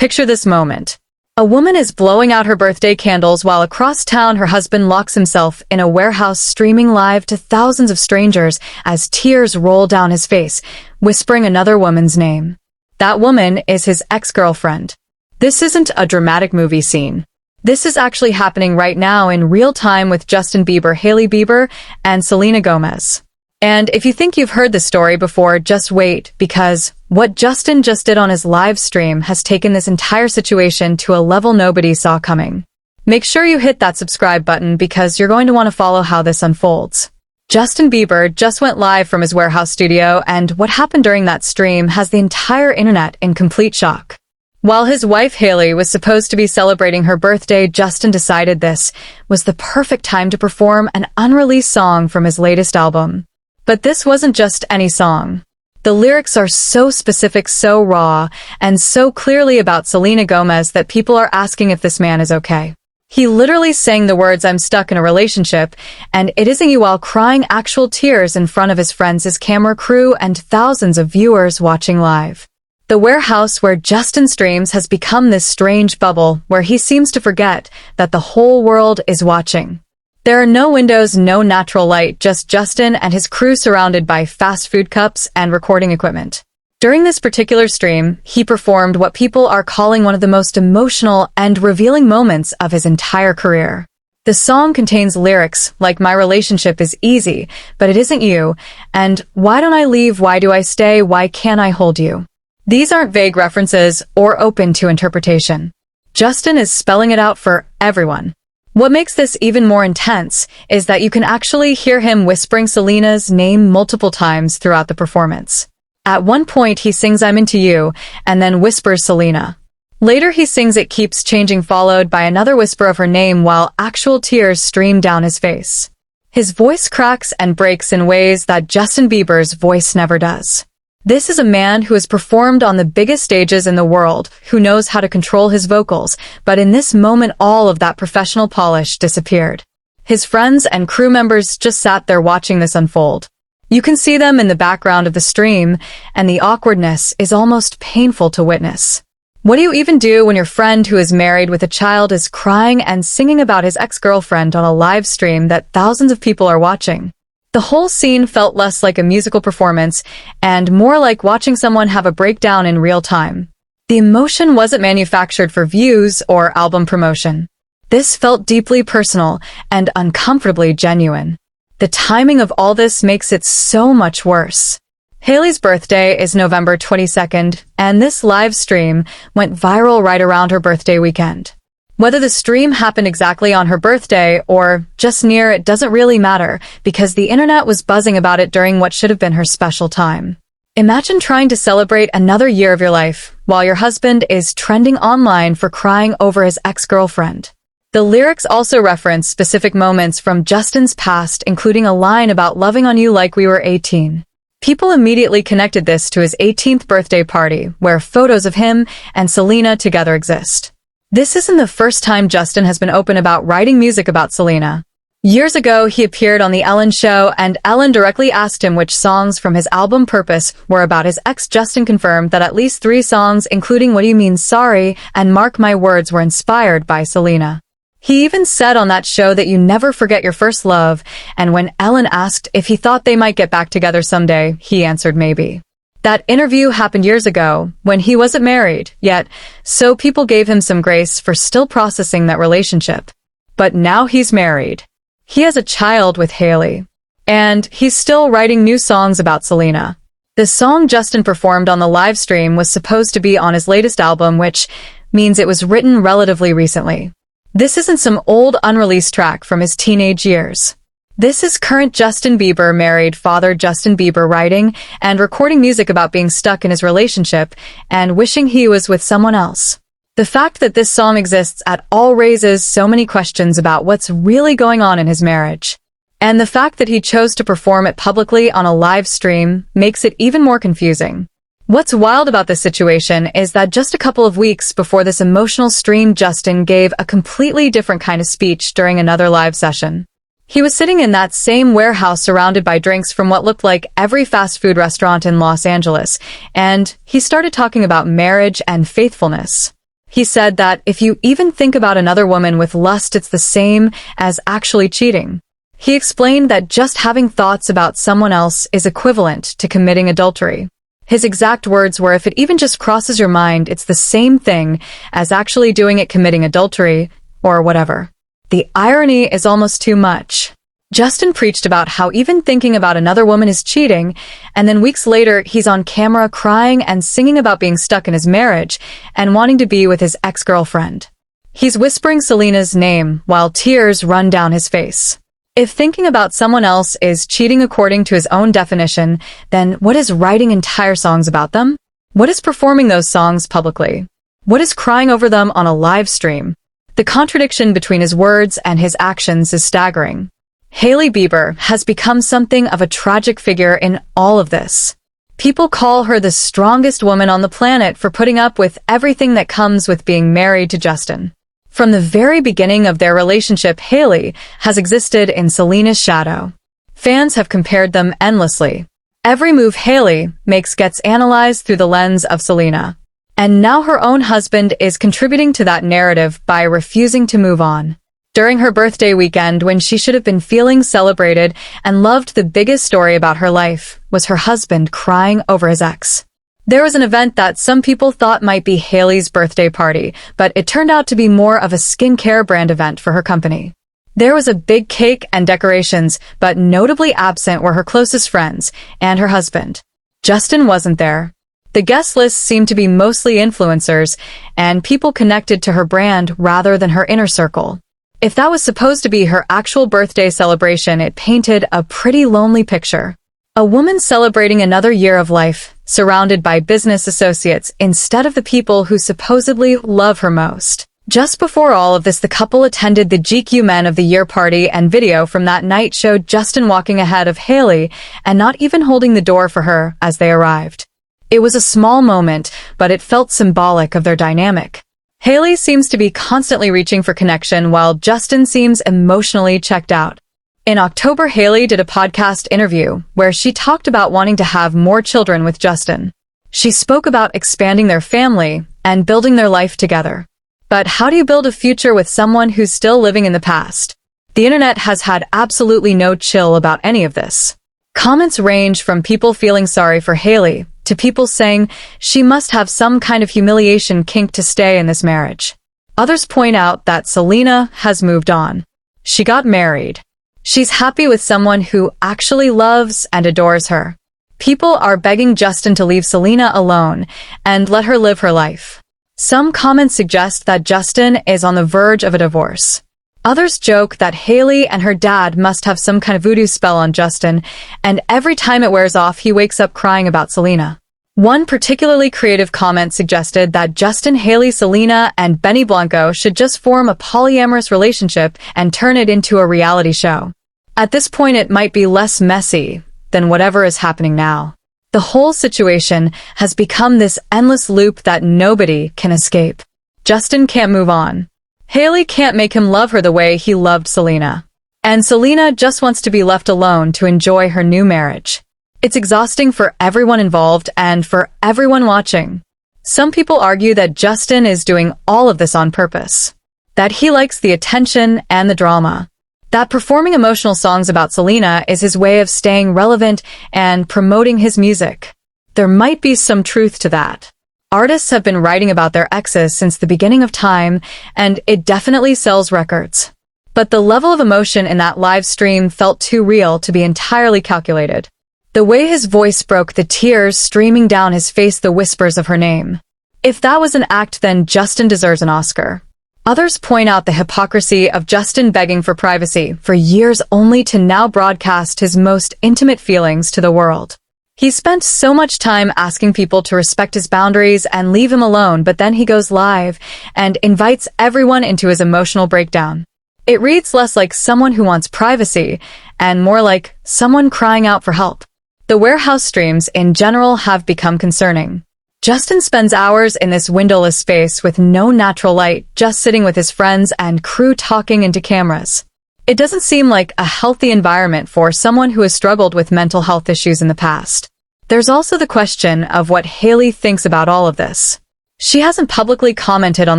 Picture this moment. A woman is blowing out her birthday candles while across town her husband locks himself in a warehouse streaming live to thousands of strangers as tears roll down his face, whispering another woman's name. That woman is his ex-girlfriend. This isn't a dramatic movie scene. This is actually happening right now in real time with Justin Bieber, Hailey Bieber, and Selena Gomez. And if you think you've heard this story before, just wait, because what Justin just did on his live stream has taken this entire situation to a level nobody saw coming. Make sure you hit that subscribe button because you're going to want to follow how this unfolds. Justin Bieber just went live from his warehouse studio, and what happened during that stream has the entire internet in complete shock. While his wife Hailey was supposed to be celebrating her birthday, Justin decided this was the perfect time to perform an unreleased song from his latest album. But this wasn't just any song. The lyrics are so specific, so raw, and so clearly about Selena Gomez that people are asking if this man is okay. He literally sang the words, "I'm stuck in a relationship," and "it isn't you," while crying actual tears in front of his friends, his camera crew, and thousands of viewers watching live. The warehouse where Justin streams has become this strange bubble where he seems to forget that the whole world is watching. There are no windows, no natural light, just Justin and his crew surrounded by fast food cups and recording equipment. During this particular stream, he performed what people are calling one of the most emotional and revealing moments of his entire career. The song contains lyrics like "My relationship is easy, but it isn't you," and "Why don't I leave? Why do I stay? Why can't I hold you?" These aren't vague references or open to interpretation. Justin is spelling it out for everyone. What makes this even more intense is that you can actually hear him whispering Selena's name multiple times throughout the performance. At one point, he sings "I'm into you," and then whispers Selena. Later, he sings "It Keeps Changing," followed by another whisper of her name while actual tears stream down his face. His voice cracks and breaks in ways that Justin Bieber's voice never does. This is a man who has performed on the biggest stages in the world, who knows how to control his vocals, but in this moment all of that professional polish disappeared. His friends and crew members just sat there watching this unfold. You can see them in the background of the stream, and the awkwardness is almost painful to witness. What do you even do when your friend who is married with a child is crying and singing about his ex-girlfriend on a live stream that thousands of people are watching? The whole scene felt less like a musical performance and more like watching someone have a breakdown in real time. The emotion wasn't manufactured for views or album promotion. This felt deeply personal and uncomfortably genuine. The timing of all this makes it so much worse. Hailey's birthday is November 22nd, and this live stream went viral right around her birthday weekend. Whether the stream happened exactly on her birthday or just near it doesn't really matter, because the internet was buzzing about it during what should have been her special time. Imagine trying to celebrate another year of your life while your husband is trending online for crying over his ex-girlfriend. The lyrics also reference specific moments from Justin's past, including a line about loving on you like we were 18. People immediately connected this to his 18th birthday party, where photos of him and Selena together exist. This isn't the first time Justin has been open about writing music about Selena. Years ago, he appeared on The Ellen Show, and Ellen directly asked him which songs from his album Purpose were about his ex. Justin confirmed that at least 3 songs, including What Do You Mean Sorry and Mark My Words, were inspired by Selena. He even said on that show that you never forget your first love, and when Ellen asked if he thought they might get back together someday, he answered maybe. That interview happened years ago, when he wasn't married yet, so people gave him some grace for still processing that relationship. But now he's married. He has a child with Hailey. And he's still writing new songs about Selena. The song Justin performed on the live stream was supposed to be on his latest album, which means it was written relatively recently. This isn't some old unreleased track from his teenage years. This is current Justin Bieber married father Justin Bieber writing and recording music about being stuck in his relationship and wishing he was with someone else. The fact that this song exists at all raises so many questions about what's really going on in his marriage. And the fact that he chose to perform it publicly on a live stream makes it even more confusing. What's wild about this situation is that just a couple of weeks before this emotional stream, Justin gave a completely different kind of speech during another live session. He was sitting in that same warehouse surrounded by drinks from what looked like every fast food restaurant in Los Angeles, and he started talking about marriage and faithfulness. He said that if you even think about another woman with lust, it's the same as actually cheating. He explained that just having thoughts about someone else is equivalent to committing adultery. His exact words were, if it even just crosses your mind, it's the same thing as actually doing it, committing adultery, or whatever. The irony is almost too much. Justin preached about how even thinking about another woman is cheating, and then weeks later, he's on camera crying and singing about being stuck in his marriage and wanting to be with his ex-girlfriend. He's whispering Selena's name while tears run down his face. If thinking about someone else is cheating according to his own definition, then what is writing entire songs about them? What is performing those songs publicly? What is crying over them on a live stream? The contradiction between his words and his actions is staggering. Hailey Bieber has become something of a tragic figure in all of this. People call her the strongest woman on the planet for putting up with everything that comes with being married to Justin. From the very beginning of their relationship, Hailey has existed in Selena's shadow. Fans have compared them endlessly. Every move Hailey makes gets analyzed through the lens of Selena. And now her own husband is contributing to that narrative by refusing to move on. During her birthday weekend, when she should have been feeling celebrated and loved, the biggest story about her life was her husband crying over his ex. There was an event that some people thought might be Hailey's birthday party, but it turned out to be more of a skincare brand event for her company. There was a big cake and decorations, but notably absent were her closest friends and her husband. Justin wasn't there. The guest list seemed to be mostly influencers and people connected to her brand rather than her inner circle. If that was supposed to be her actual birthday celebration, it painted a pretty lonely picture. A woman celebrating another year of life, surrounded by business associates instead of the people who supposedly love her most. Just before all of this, the couple attended the GQ Men of the Year party, and video from that night showed Justin walking ahead of Hailey and not even holding the door for her as they arrived. It was a small moment, but it felt symbolic of their dynamic. Hailey seems to be constantly reaching for connection, while Justin seems emotionally checked out. In October, Hailey did a podcast interview where she talked about wanting to have more children with Justin. She spoke about expanding their family and building their life together. But how do you build a future with someone who's still living in the past? The internet has had absolutely no chill about any of this. Comments range from people feeling sorry for Hailey to people saying she must have some kind of humiliation kink to stay in this marriage. Others point out that Selena has moved on. She got married. She's happy with someone who actually loves and adores her. People are begging Justin to leave Selena alone and let her live her life. Some comments suggest that Justin is on the verge of a divorce. Others joke that Hailey and her dad must have some kind of voodoo spell on Justin, and every time it wears off, he wakes up crying about Selena. One particularly creative comment suggested that Justin, Hailey, Selena, and Benny Blanco should just form a polyamorous relationship and turn it into a reality show. At this point, it might be less messy than whatever is happening now. The whole situation has become this endless loop that nobody can escape. Justin can't move on. Hailey can't make him love her the way he loved Selena. And Selena just wants to be left alone to enjoy her new marriage. It's exhausting for everyone involved and for everyone watching. Some people argue that Justin is doing all of this on purpose. That he likes the attention and the drama. That performing emotional songs about Selena is his way of staying relevant and promoting his music. There might be some truth to that. Artists have been writing about their exes since the beginning of time, and it definitely sells records. But the level of emotion in that live stream felt too real to be entirely calculated. The way his voice broke, the tears streaming down his face, the whispers of her name. If that was an act, then Justin deserves an Oscar. Others point out the hypocrisy of Justin begging for privacy for years only to now broadcast his most intimate feelings to the world. He spent so much time asking people to respect his boundaries and leave him alone, but then he goes live and invites everyone into his emotional breakdown. It reads less like someone who wants privacy and more like someone crying out for help. The warehouse streams in general have become concerning. Justin spends hours in this windowless space with no natural light, just sitting with his friends and crew talking into cameras. It doesn't seem like a healthy environment for someone who has struggled with mental health issues in the past. There's also the question of what Hailey thinks about all of this. She hasn't publicly commented on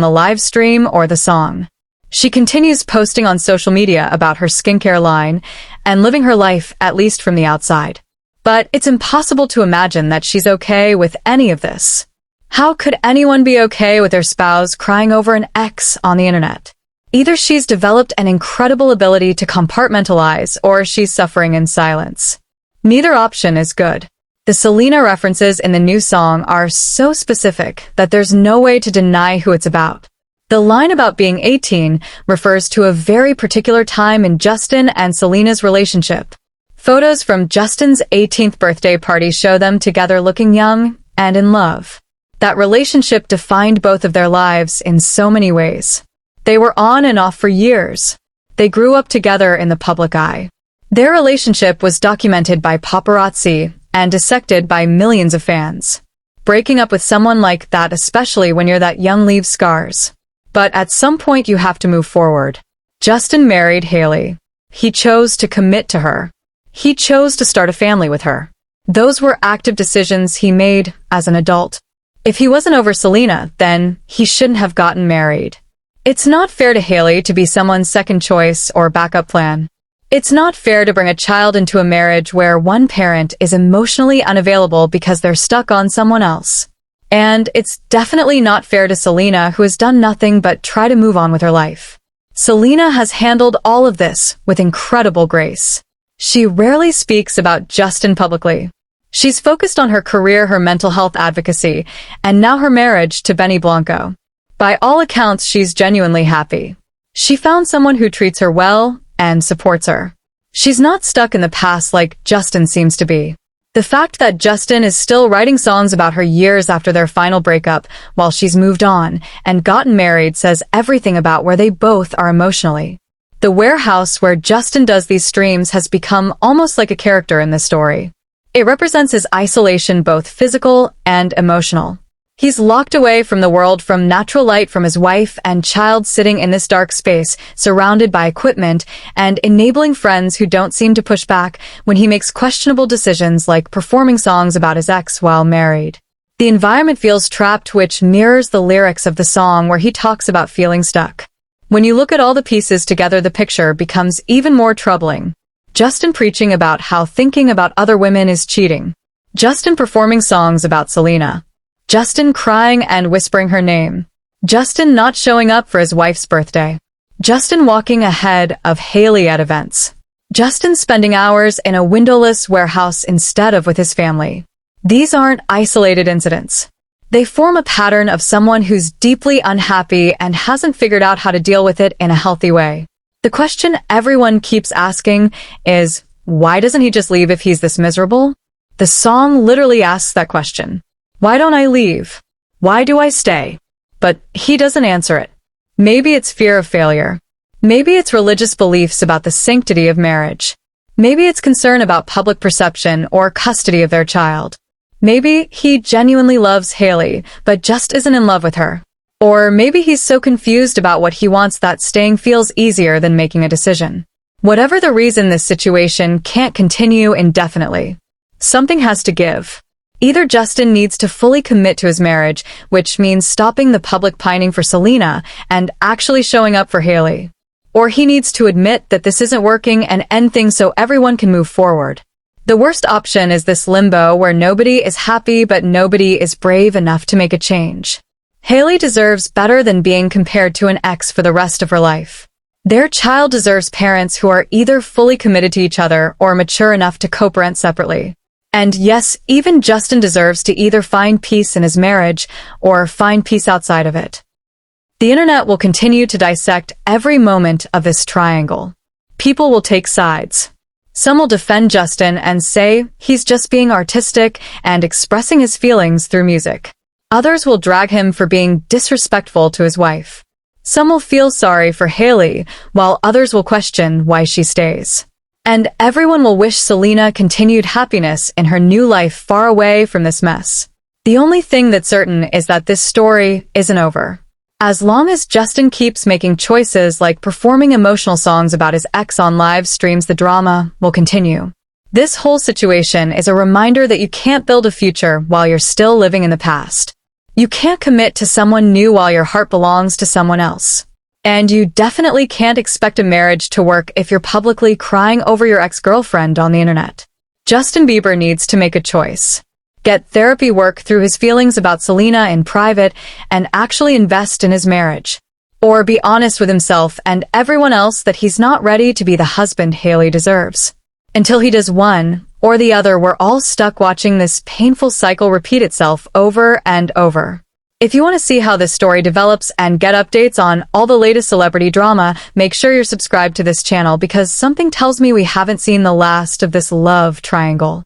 the live stream or the song. She continues posting on social media about her skincare line and living her life, at least from the outside. But it's impossible to imagine that she's okay with any of this. How could anyone be okay with their spouse crying over an ex on the internet? Either she's developed an incredible ability to compartmentalize or she's suffering in silence. Neither option is good. The Selena references in the new song are so specific that there's no way to deny who it's about. The line about being 18 refers to a very particular time in Justin and Selena's relationship. Photos from Justin's 18th birthday party show them together looking young and in love. That relationship defined both of their lives in so many ways. They were on and off for years. They grew up together in the public eye. Their relationship was documented by paparazzi and dissected by millions of fans. Breaking up with someone like that, especially when you're that young, leaves scars. But at some point you have to move forward. Justin married Hailey. He chose to commit to her. He chose to start a family with her. Those were active decisions he made as an adult. If he wasn't over Selena, then he shouldn't have gotten married. It's not fair to Hailey to be someone's second choice or backup plan. It's not fair to bring a child into a marriage where one parent is emotionally unavailable because they're stuck on someone else. And it's definitely not fair to Selena, who has done nothing but try to move on with her life. Selena has handled all of this with incredible grace. She rarely speaks about Justin publicly. She's focused on her career, her mental health advocacy, and now her marriage to Benny Blanco. By all accounts, she's genuinely happy. She found someone who treats her well and supports her. She's not stuck in the past like Justin seems to be. The fact that Justin is still writing songs about her years after their final breakup while she's moved on and gotten married says everything about where they both are emotionally. The warehouse where Justin does these streams has become almost like a character in this story. It represents his isolation, both physical and emotional. He's locked away from the world, from natural light from his wife and child, sitting in this dark space, surrounded by equipment and enabling friends who don't seem to push back when he makes questionable decisions like performing songs about his ex while married. The environment feels trapped, which mirrors the lyrics of the song where he talks about feeling stuck. When you look at all the pieces together, the picture becomes even more troubling. Justin preaching about how thinking about other women is cheating. Justin performing songs about Selena. Justin crying and whispering her name. Justin not showing up for his wife's birthday. Justin walking ahead of Hailey at events. Justin spending hours in a windowless warehouse instead of with his family. These aren't isolated incidents. They form a pattern of someone who's deeply unhappy and hasn't figured out how to deal with it in a healthy way. The question everyone keeps asking is, why doesn't he just leave if he's this miserable? The song literally asks that question. Why don't I leave? Why do I stay? But he doesn't answer it. Maybe it's fear of failure. Maybe it's religious beliefs about the sanctity of marriage. Maybe it's concern about public perception or custody of their child. Maybe he genuinely loves Hailey, but just isn't in love with her. Or maybe he's so confused about what he wants that staying feels easier than making a decision. Whatever the reason, this situation can't continue indefinitely. Something has to give. Either Justin needs to fully commit to his marriage, which means stopping the public pining for Selena and actually showing up for Hailey. Or he needs to admit that this isn't working and end things so everyone can move forward. The worst option is this limbo where nobody is happy but nobody is brave enough to make a change. Hailey deserves better than being compared to an ex for the rest of her life. Their child deserves parents who are either fully committed to each other or mature enough to co-parent separately. And yes, even Justin deserves to either find peace in his marriage or find peace outside of it. The internet will continue to dissect every moment of this triangle. People will take sides. Some will defend Justin and say he's just being artistic and expressing his feelings through music. Others will drag him for being disrespectful to his wife. Some will feel sorry for Hailey, while others will question why she stays. And everyone will wish Selena continued happiness in her new life far away from this mess. The only thing that's certain is that this story isn't over. As long as Justin keeps making choices like performing emotional songs about his ex on live streams, the drama will continue. This whole situation is a reminder that you can't build a future while you're still living in the past. You can't commit to someone new while your heart belongs to someone else. And you definitely can't expect a marriage to work if you're publicly crying over your ex-girlfriend on the internet. Justin Bieber needs to make a choice. Get therapy work through his feelings about Selena in private and actually invest in his marriage. Or be honest with himself and everyone else that he's not ready to be the husband Hailey deserves. Until he does one or the other, we're all stuck watching this painful cycle repeat itself over and over. If you want to see how this story develops and get updates on all the latest celebrity drama, make sure you're subscribed to this channel because something tells me we haven't seen the last of this love triangle.